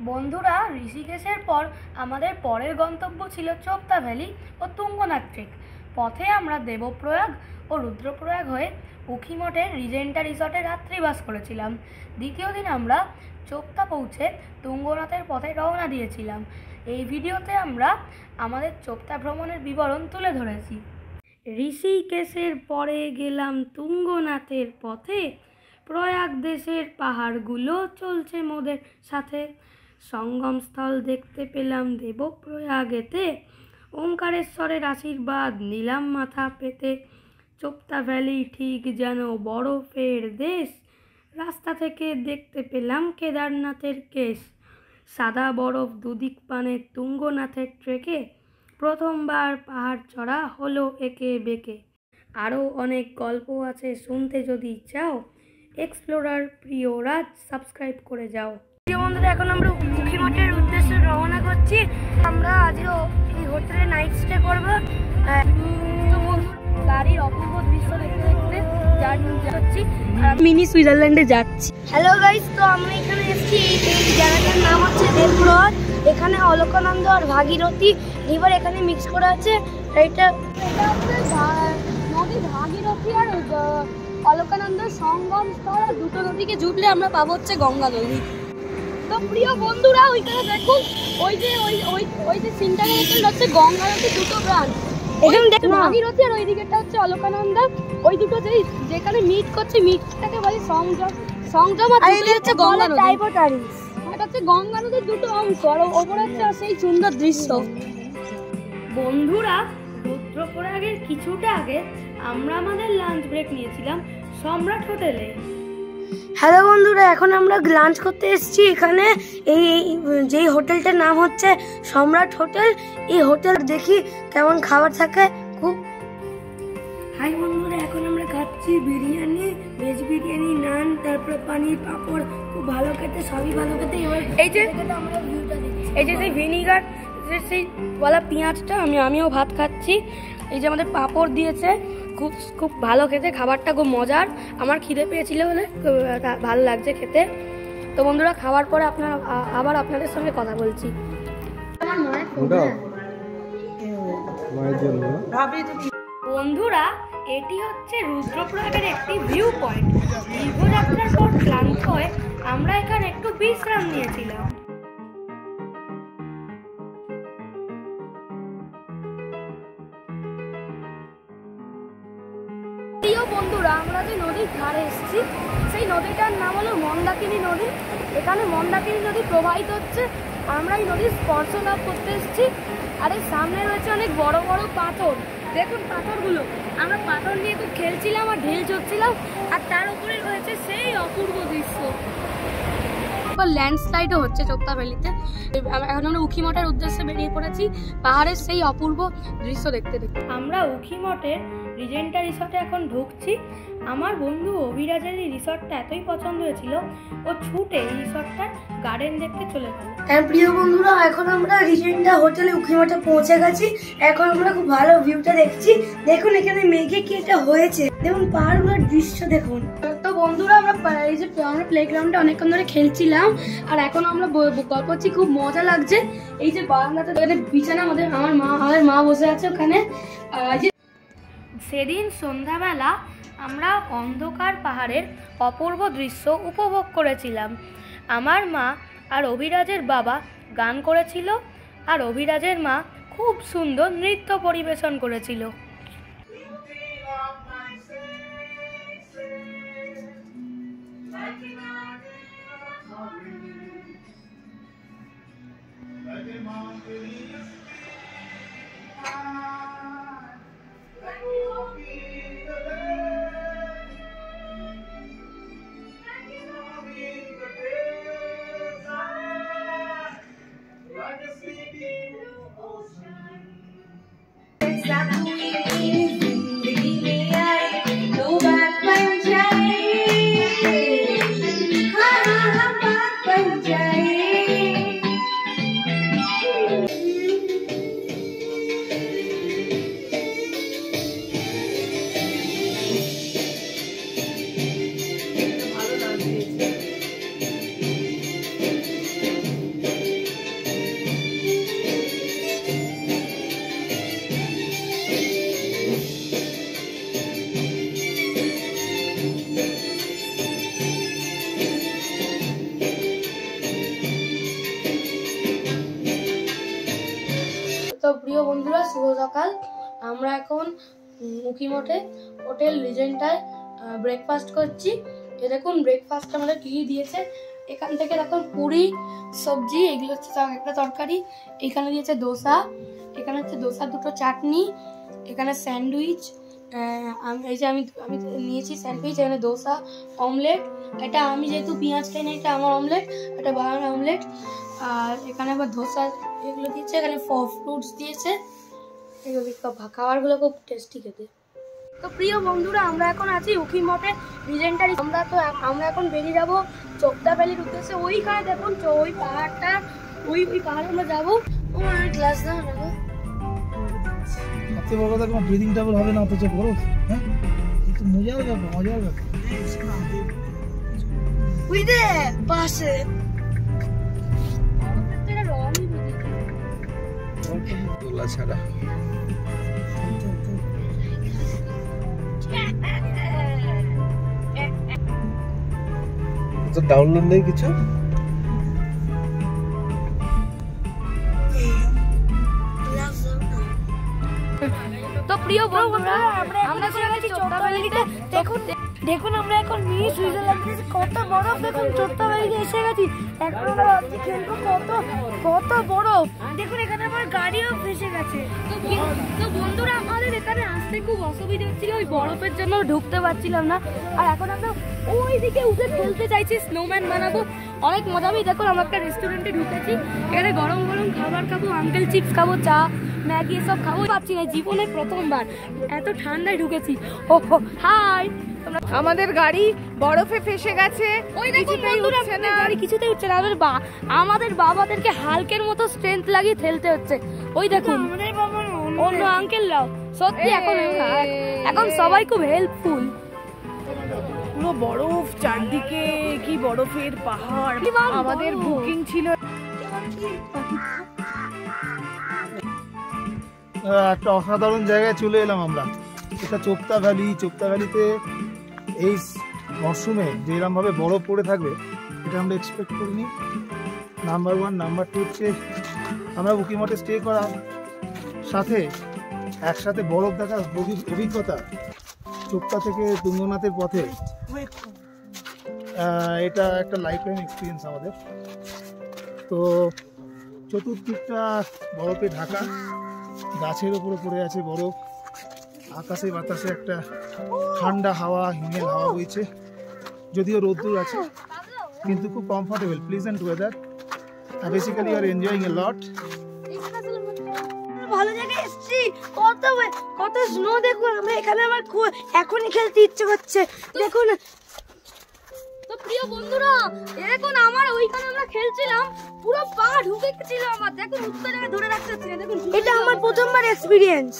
বন্ধুরা, ঋষিকেশের পর আমাদের পরের গন্তব্য ছিল চোপতা ভ্যালি ও তুঙ্গনাথ ট্রেক। পথে আমরা দেবপ্রয়াগ ও রুদ্রপ্রয়াগ হয়ে উখিমঠের রিজেন্টা রিসর্টে রাত্রিবাস করেছিলাম। দ্বিতীয় দিন আমরা চোপতা পৌঁছে তুঙ্গনাথের পথে রওনা দিয়েছিলাম। এই ভিডিওতে আমরা আমাদের চোপতা ভ্রমণের বিবরণ তুলে ধরেছি। ঋষিকেশের পরে গেলাম তুঙ্গনাথের পথে। প্রয়াগ দেশের পাহাড়গুলো চলছে মোদের সাথে। সঙ্গমস্থল দেখতে পেলাম দেবপ্রয়াগেতে। ওঙ্কারেশ্বরের আশীর্বাদ নিলাম মাথা পেতে। চোপতা ভ্যালি ঠিক যেন বরফের দেশ। রাস্তা থেকে দেখতে পেলাম কেদারনাথের কেশ। সাদা বরফ দুদিক পানে তুঙ্গনাথের ট্রেকে। প্রথমবার পাহাড় চড়া হলো একে বেঁকে। আরও অনেক গল্প আছে শুনতে যদি চাও, এক্সপ্লোরার প্রিয় রাজ সাবস্ক্রাইব করে যাও। বন্ধুরা, এখন আমরা উখিমঠের উদ্দেশ্যে রওনা করছি। আমরা আজও এই হোটেলে নাইট স্টে করবো। গাড়ির অপূর্ব দৃশ্য দেখতে দেখতে যাচ্ছি, মিনি সুইজারল্যান্ডে যাচ্ছি। হ্যালো গাইস, তো আমরা এখানে এসেছি। এই জায়গাটার নাম হচ্ছে দেবপ্রয়াগ। এখানে অলকানন্দ আর ভাগীরথী রিভার এখানে মিক্স করা আছে। এটা হচ্ছে নদী ভাগীরথী আর অলকানন্দ সঙ্গম স্থল। আর দুটো নদীকে জুটলে আমরা পাবো হচ্ছে গঙ্গা নদী। তো প্রিয় বন্ধুরা, ওইখানে দেখুন, ওই যে সিনটাকে দেখুন, হচ্ছে গঙ্গা নদী দুটো ব্রাঞ্চ। এখানে দেখুন ভাগীরথী আর ওই দিকেরটা হচ্ছে অলকানন্দা। ওই দুটো যেখানে মিট করছে, মিটটাকে বলে সংযম। আর এটা হচ্ছে গঙ্গা নদী। এটা হচ্ছে গঙ্গা নদীর দুটো অংশ, আর ওপরে হচ্ছে সেই সুন্দর দৃশ্য। বন্ধুরা, রুদ্রপ্রয়াগের কিছুটা আগে আমরা আমাদের লাঞ্চ ব্রেক নিয়েছিলাম সম্রাট হোটেলে। হ্যালো বন্ধুরা, এখন আমরা লাঞ্চ করতে এসেছি এখানে। যেই হোটেলটার নাম হচ্ছে সম্রাট হোটেল। এই হোটেল দেখি কেমন খাবার থাকে খুব। হাই বন্ধুরা, এখন আমরা খাচ্ছি বিরিয়ানি, ভেজ বিরিয়ানি, নান, তারপরে পানির পাঁপড়। খুব ভালো খেতে, সবই ভালো খেতে। এবার এই যে সেই ভিনিগার সেই বলা পেঁয়াজটা আমিও ভাত খাচ্ছি। এই যে আমাদের পাঁপড় দিয়েছে, খুব ভালো খেতে। খাবারটা খুব মজার। আমার খিদে পেয়েছিল বলে ভালো লাগছে খেতে। তো বন্ধুরা, খাওয়ার পরে আবার আপনাদের সঙ্গে কথা বলছি। বন্ধুরা, এটি হচ্ছে রুদ্রপ্রয়াগের একটি ভিউ পয়েন্ট। দীর্ঘযাত্রার পর ক্লান্ত হয়ে আমরা এখানে একটু বিশ্রাম নিয়েছিলাম। বন্ধুরা, আমরা যে নদীর ধারে এসেছি, সেই নদীটার নাম হলো মন্দাকিনী নদী। এখানে মন্দাকিনী নদী প্রবাহিত হচ্ছে। আমরা এই নদীর স্পর্শ লাভ করতে এসেছি। আর এই সামনে রয়েছে অনেক বড় বড় পাথর। দেখুন পাথরগুলো। আমরা পাথর নিয়ে খুব খেলছিলাম আর ঢিল চড়ছিলাম। আর তার উপরে রয়েছে সেই অপূর্ব দৃশ্য। ল্যান্ডস্লাইডও হচ্ছে চোপতা ভ্যালিতে। এখন আমরা উখিমঠের উদ্দেশ্যে বেরিয়ে পড়েছি পাহাড়ের সেই অপূর্ব দৃশ্য দেখতে দেখতে। আমরা উখিমঠের রিজেন্টা রিসর্টে এখন ঢুকছি। আমার বন্ধু অভিরাজের এই রিসর্টটা এতই পছন্দ হয়েছিল, ও ছুটে এই রিসর্টটার গার্ডেন দেখতে চলে গেল। হ্যাঁ প্রিয় বন্ধুরা, এখন আমরা রিজেন্টা হোটেলে উখিমঠে পৌঁছে গেছি। এখন আমরা খুব ভালো ভিউটা দেখছি। দেখুন এখানে মেঘে কি এটা হয়েছে, দেখুন পাহাড়গুলোর দৃশ্য দেখুন। তো বন্ধুরা, আমরা প্লেগ্রাউন্ডে অনেকক্ষণ ধরে খেলছিলাম। আর এখন আমরা গল্প করছি, খুব মজা লাগছে। এই যে বারান্দাতে বিছানা, আমার মা বসে আছে ওখানে। সেদিন সন্ধ্যাবেলা আমরা অন্ধকার পাহাড়ের অপূর্ব দৃশ্য উপভোগ করেছিলাম। আমার মা আর অভিরাজের বাবা গান করেছিল, আর অভিরাজের মা খুব সুন্দর নৃত্য পরিবেশন করেছিল। তো প্রিয় বন্ধুরা, শুভ সকাল। আমরা এখন উখিমঠে হোটেল রিজেন্টায় ব্রেকফাস্ট করছি। এ দেখুন ব্রেকফাস্ট আমাদের কী দিয়েছে। এখান থেকে দেখুন পুরি, সবজি, এগুলো হচ্ছে একটা তরকারি। এখানে দিয়েছে দোসা, এখানে হচ্ছে দোসার দুটো চাটনি, এখানে স্যান্ডউইচ, আমি নিয়েছি স্যান্ডউইচ, এখানে দোসা, অমলেট। এটা আমি যেহেতু পেঁয়াজ খাই না, এটা আমার অমলেট, এটা বানানো অমলেট। আর এখানে আবার ধোসা এগুলো দিয়েছে, এখানে ফ্রুটস দিয়েছে। এগুলো খাবারগুলো খুব টেস্টি খেতে। তো প্রিয় বন্ধুরা, আমরা এখন আছি উখিমঠে রিজেন্টারি। আমরা এখন বেরিয়ে যাবো চোপতা ভ্যালির উদ্দেশ্যে। ওইখানে দেখুন ওই পাহাড়টা, ওই পাহাড়ে আমরা যাবো। গ্লাস দাও না, সবচেয়ে বড় কথা, তোমার ব্রিদিং ট্রাবল হবে না, অথচ বরফ। হ্যাঁ, একটু মজার ব্যাপার, মজার ব্যাপার। ওই দে পাশে তোলা ছাড়া তো ডাউনলোড নেই কিছু। তো প্রিয় বন্ধুরা, আমরা চলে গেছি চোপতা ভ্যালিতে। দেখুন আমরা এখন মিনি সুইজারল্যান্ডে কত বরফ। দেখুন চোপতা ভ্যালিতে এসে গেছি। এখন আমরা খেলবো কত বরফ। দেখুন এখানে আমার গাড়িও ভেসে গেছে। তো বন্ধুরা, আমাদের এখানে আসতে খুব অসুবিধা হচ্ছিল, ওই বরফের জন্য ঢুকতে পারছিলাম না। আর এখন আমরা ওই দিকে উঠে খেলতে চাইছি, স্নোম্যান বানাবো, অনেক মজা হবে। দেখুন আমরা একটা রেস্টুরেন্টে ঢুকেছি, এখানে গরম গরম খাবার খাবো, আঙ্কেল চিপস খাবো, চা ম্যাগি এসব খাবো। পাচ্ছি না, জীবনে প্রথমবার এত ঠান্ডায় ঢুকেছি। ও হাই, আমাদের গাড়ি বরফে ফেসে গেছে। ওই দেখুন বন্ধুরা, গাড়ি কিছুতেই উঠছে না। আমাদের বাবাদেরকে হালকের মতো স্ট্রেংথ লাগিয়ে ঠেলতে হচ্ছে। ওই দেখুন অন্য আঙ্কেলরাও সত্যি এখন সবাই খুব হেল্পফুল। পুরো বরফ চারদিকে, কি বরফের পাহাড়। আমাদের বুকিং ছিল একটা অসাধারণ জায়গায় চলে এলাম আমরা। এটা চোপতা ভ্যালি। চোপতা ভ্যালিতে এই মরশুমে যে এরকমভাবে বরফ পড়ে থাকবে, এটা আমরা এক্সপেক্ট করিনি। নাম্বার 1। নাম্বার 2 হচ্ছে আমরা উখিমঠে স্টে করার সাথে একসাথে বরফ দেখার অভিজ্ঞতা চোপতা থেকে তুঙ্গনাথের পথে, এটা একটা লাইফ টাইম এক্সপিরিয়েন্স আমাদের। তো চতুর্দিকটা বরফে ঢাকা, গাছের উপরে পড়ে আছে বরফ, আকাশে বাতাসে একটা ঠান্ডা হাওয়া, হিমেল হাওয়া বইছে। যদিও রোদ্দুর আছে, কিন্তু খুব comfortable, pleasant weather. Basically you are enjoying a lot. ভালো জায়গায় এসেছি, কত স্নো দেখুন। আমরা এখানে আমার এখনই খেলতে ইচ্ছে করছে। দেখুন তো প্রিয় বন্ধুরা, দেখুন আমার ওইখানে আমরা খেলছিলাম, পুরো পা ঢুকে গেছিল আমার। দেখুন উত্তরে ধরে রাখতে হচ্ছে। দেখুন এটা আমার প্রথমবার এক্সপেরিয়েন্স।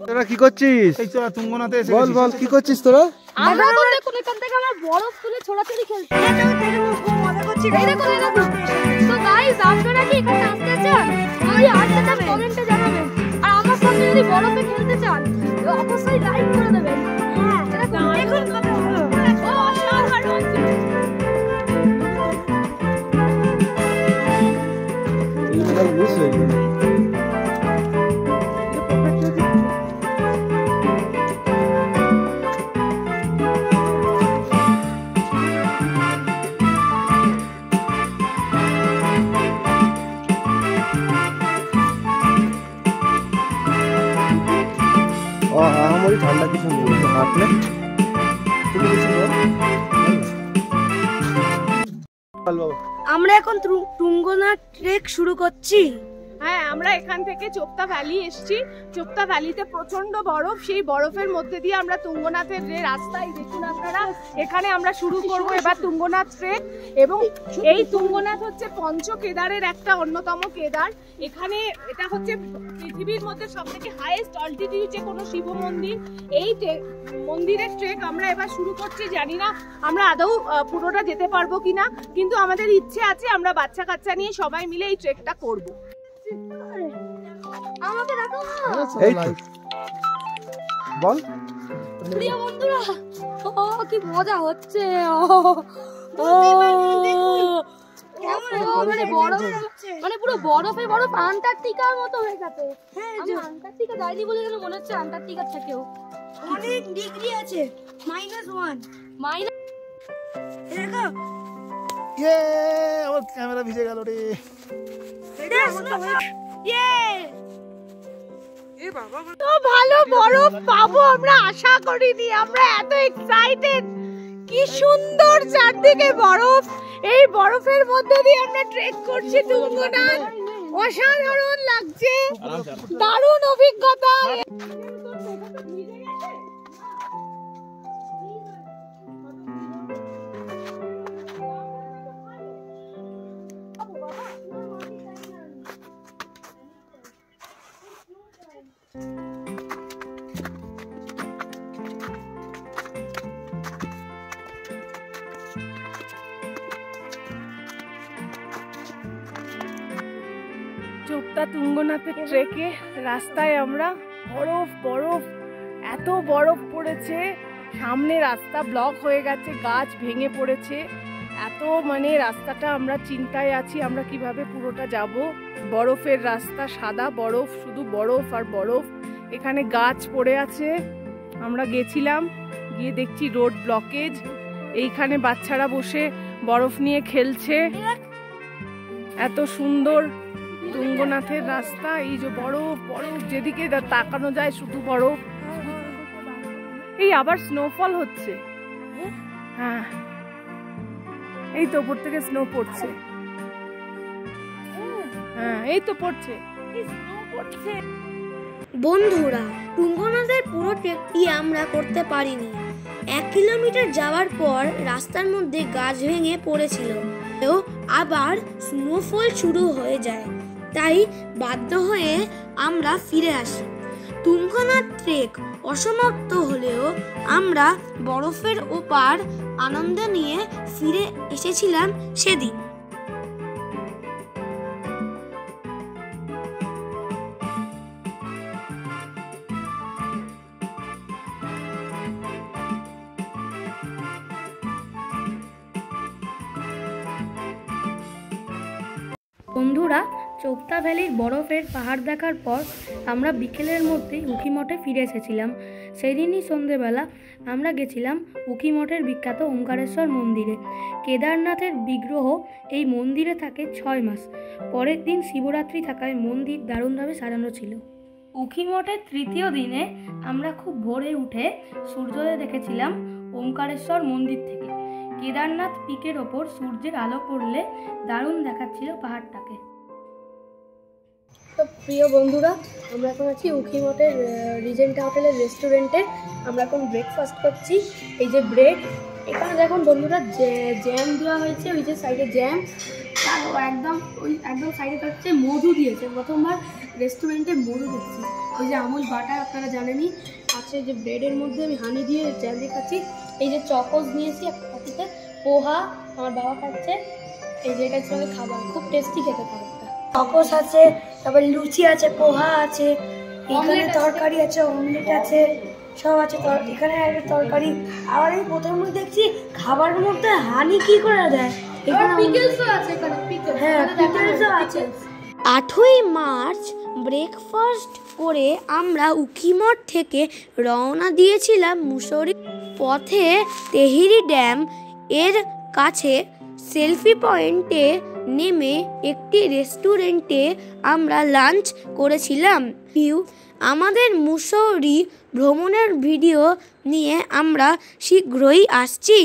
তোরা কি করছিস? এই তো তুঙ্গনাথে এসে বল বল, কি করছিস তোরা? আমরা তো দেখুন এখান থেকে আমরা বরফ তুলে ছোড়াছুড়ি খেলছি। খুব মজা করছি। এই দেখুন তো গাইস, আপনারা কি এখানে আসতে চান? যদি আসতে চান কমেন্টে জানাবেন। আর আমার সঙ্গে যদি বরফে খেলতে চান অবশ্যই লাইক করে দেবেন। হ্যাঁ দেখুন কত ভালো। ও অসাধারণ। আমারই ঠান্ডা কিছু নেই, হাঁটলে আমরা এখন তুঙ্গনাথ ট্রেক শুরু করছি। হ্যাঁ, আমরা এখান থেকে চোপতা ভ্যালি এসেছি। চোপতা ভ্যালিতে প্রচন্ড বরফ, সেই বরফের মধ্যে দিয়ে আমরা তুঙ্গনাথের যে রাস্তায় দেখুন আপনারা, এখানে আমরা শুরু করব এবার তুঙ্গনাথ ট্রেক। এবং এই তুঙ্গনাথ হচ্ছে পঞ্চ কেদারের একটা অন্যতম কেদার। এখানে এটা হচ্ছে পৃথিবীর মধ্যে সবথেকে হাইয়েস্ট অল্টিটিউডে কোনো শিব মন্দির। এই মন্দিরের ট্রেক আমরা এবার শুরু করছি। জানি না আমরা আদৌ পুরোটা যেতে পারবো কিনা, কিন্তু আমাদের ইচ্ছে আছে আমরা বাচ্চা কাচ্চা নিয়ে সবাই মিলে এই ট্রেকটা করব। আমাকে দেখো এই তো বল। প্রিয় বন্ধুরা, কি মজা হচ্ছে। মানে পুরো বরফে বরফ আন্টার্কটিকার মতো হয়ে গেছে। আমি আন্টার্কটিকা যাইনি বলে যেন মনে হচ্ছে আন্টার্কটিকার থেকেও অনেক ডিগ্রি আছে, -1 মাইনাস। দেখো আমার ক্যামেরা ভিজে গেল রে। তো ভালো বরফ পাবো আমরা আশা করিনি, আমরা এত এক্সাইটেড। কি সুন্দর চারদিকে বরফ, এই বরফের মধ্যে দিয়ে আমরা ট্রেক করছি তুঙ্গনাথ। অসাধারণ লাগছে, দারুণ অভিজ্ঞতা। চোপতা তুঙ্গনাথের ট্রেকে রাস্তায় আমরা বরফ বরফ, এত বরফ পড়েছে, সামনে রাস্তা ব্লক হয়ে গেছে, গাছ ভেঙে পড়েছে, এত মানে রাস্তাটা আমরা চিন্তায় আছি আমরা কিভাবে পুরোটা যাব। বরফের রাস্তা, সাদা বরফ, শুধু বরফ আর বরফ, এখানে গাছ পড়ে আছে। আমরা গেছিলাম, গিয়ে দেখছি রোড ব্লকেজ, এইখানে বাচ্চারা বসে বরফ নিয়ে খেলছে। এত সুন্দর তুঙ্গনাথের রাস্তা, এই যে বরফ বরফ, যেদিকে তাকানো যায় শুধু বরফ। এই আবার স্নোফল হচ্ছে, হ্যাঁ এই তো উপর থেকে স্নো পড়ছে, হ্যাঁ এই তো পড়ছে, স্নো পড়ছে। বন্ধুরা, তুঙ্গনাথের পুরো ট্রেকটি আমরা করতে পারিনি। 1 কিলোমিটার যাওয়ার পর রাস্তার মধ্যে গাছ ভেঙে পড়েছিল, আবার স্নোফল শুরু হয়ে যায়, তাই বাধ্য হয়ে আমরা ফিরে আসি। তুঙ্গনাথ ট্রেক অসমাপ্ত হলেও আমরা বরফের ওপার আনন্দ নিয়ে ফিরে এসেছিলাম সেদিন। বন্ধুরা, চোপতা ভ্যালির বরফের পাহাড় দেখার পর আমরা বিকেলের মধ্যেই উখিমঠে ফিরে এসেছিলাম। সেই দিনই সন্ধেবেলা আমরা গেছিলাম উখিমঠের বিখ্যাত ওমকারেশ্বর মন্দিরে। কেদারনাথের বিগ্রহ এই মন্দিরে থাকে 6 মাস। পরের দিন শিবরাত্রি থাকায় মন্দির দারুণভাবে সাজানো ছিল। উখিমঠের 3য় দিনে আমরা খুব ভোরে উঠে সূর্যোদয় দেখেছিলাম ওমকারেশ্বর মন্দির থেকে। কেদারনাথ পিকের ওপর সূর্যের আলো পড়লে দারুণ দেখাচ্ছিল পাহাড়টাকে। তো প্রিয় বন্ধুরা, আমরা এখন আছি উখিমঠের রিজেন্টা হোটেলের রেস্টুরেন্টে। আমরা এখন ব্রেকফাস্ট করছি। এই যে ব্রেড, এখানে দেখুন বন্ধুরা জ্যাম দেওয়া হয়েছে, ওই যে সাইডে জ্যাম, আর একদম সাইডে হচ্ছে মধু দিয়েছে। প্রথমবার রেস্টুরেন্টে মধু দেখছি। ওই যে আমুল বাটার আপনারা জানেনই আছে, যে ব্রেডের মধ্যে আমি হানি দিয়ে জ্যাম দিয়ে খাচ্ছি। এই যে চকোস নিয়েছি একটা পাতিতে, পোহা আমার বাবা খাচ্ছে। এই যে এটা হচ্ছে খাবার, খুব টেস্টি খেতে খাবারটা। চকোস আছে, তারপর লুচি আছে, পোহা আছে, এখানে তরকারি আছে, অমলেট আছে, সব আছে। এখানে একটা তরকারি। আবার আমি প্রথমে দেখছি খাবারের মধ্যে হানি কি করে দেয়। এখানে পিকলসও আছে, এখানে পিকল, হ্যাঁ পিকলসও আছে। 8ই মার্চ ব্রেকফাস্ট করে আমরা উখিমঠ থেকে রওনা দিয়েছিলাম মুসৌরি। পথে তেহেরি ড্যাম এর কাছে সেলফি পয়েন্টে নেমে একটি রেস্টুরেন্টে আমরা লাঞ্চ করেছিলাম। আমাদের মুসৌরি ভ্রমণের ভিডিও নিয়ে আমরা শীঘ্রই আসছি।